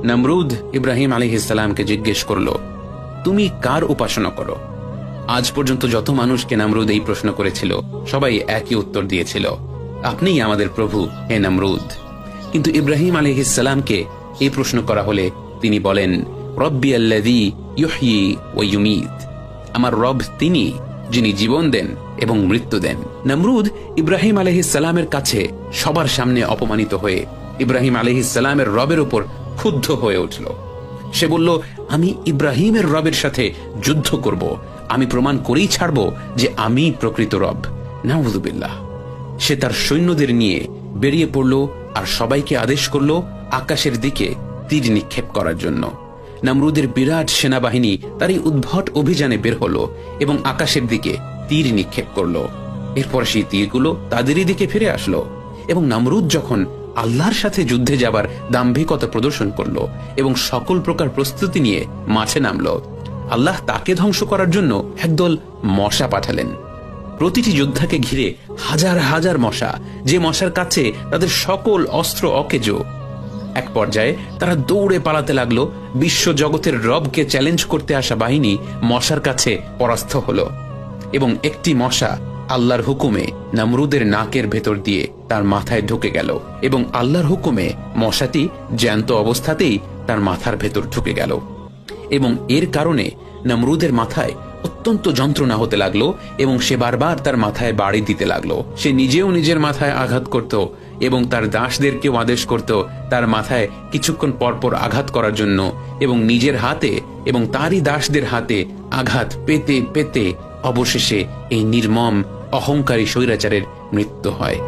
নমরুদ ইব্রাহিম আলাইহিস সালামকে জিজ্ঞেস করল, তুমি কার উপাসনা করো? আজ পর্যন্ত যত মানুষকে নমরুদ এই প্রশ্ন করেছিল সবাই একই উত্তর দিয়েছিল, আপনিই আমাদের প্রভু হে নমরুদ। কিন্তু ইব্রাহিম আলাইহিস সালামকে এই প্রশ্ন করা হলে তিনি বলেন, রব্বি আল্লাযী ইউহয়ী ওয়া ইউমীত, আমার রব তিনি যিনি জীবন দেন এবং মৃত্যু দেন। নমরুদ ইব্রাহিম আলাইহিস সালামের কাছে সবার সামনে অপমানিত হয়ে ইব্রাহিম আলাইহিস সালামের রবের উপর ক্ষুব্ধ হয়ে উঠল। সে বলল, আমি ইব্রাহিমের রবের সাথে যুদ্ধ করব, আমি প্রমাণ করেই ছাড়ব যে আমি প্রকৃত রব। নাউযুবিল্লাহ। সে তার সৈন্যদের নিয়ে বেরিয়ে পড়ল আর সবাইকে আদেশ করল আকাশের দিকে তীর নিক্ষেপ করার জন্য। নমরুদের বিরাট সেনাবাহিনী তার এই উদ্ভট অভিযানে বের হলো এবং আকাশের দিকে তীর নিক্ষেপ করল। এরপর সেই তীরগুলো তাদেরই দিকে ফিরে আসলো এবং নমরুদ যখন আল্লাহর সাথে যুদ্ধে যাবার দাম্ভিকতা প্রদর্শন করল এবং সকল প্রকার প্রস্তুতি নিয়ে মাঠে নামল, আল্লাহ তাকে ধ্বংস করার জন্য একদল মশা পাঠালেন। প্রতিটি যোদ্ধাকে ঘিরে হাজার হাজার মশা, যে মশার কাছে তাদের সকল অস্ত্র অকেজো। এক পর্যায়ে তারা দৌড়ে পালাতে লাগলো। বিশ্ব জগতের রবকে চ্যালেঞ্জ করতে আসা বাহিনী মশার কাছে পরাস্ত হলো এবং একটি মশা আল্লাহর হুকুমে নমরুদের নাকের ভেতর দিয়ে তার মাথায় ঢুকে গেল এবং আল্লাহর হুকুমে মশাটি জ্যান্ত অবস্থাতেই তার মাথার ভেতর ঢুকে গেল এবং এর কারণে নমরুদের মাথায় অত্যন্ত যন্ত্রণা হতে লাগলো এবং সে বারবার তার মাথায় বাড়ি দিতে লাগলো। সে নিজেও নিজের মাথায় আঘাত করত এবং তার দাসদেরকেও আদেশ করত তার মাথায় কিছুক্ষণ পরপর আঘাত করার জন্য এবং নিজের হাতে এবং তারই দাসদের হাতে আঘাত পেতে পেতে অবশেষে এই নির্মম অহংকারী স্বৈরাচারের মৃত্যু হয়।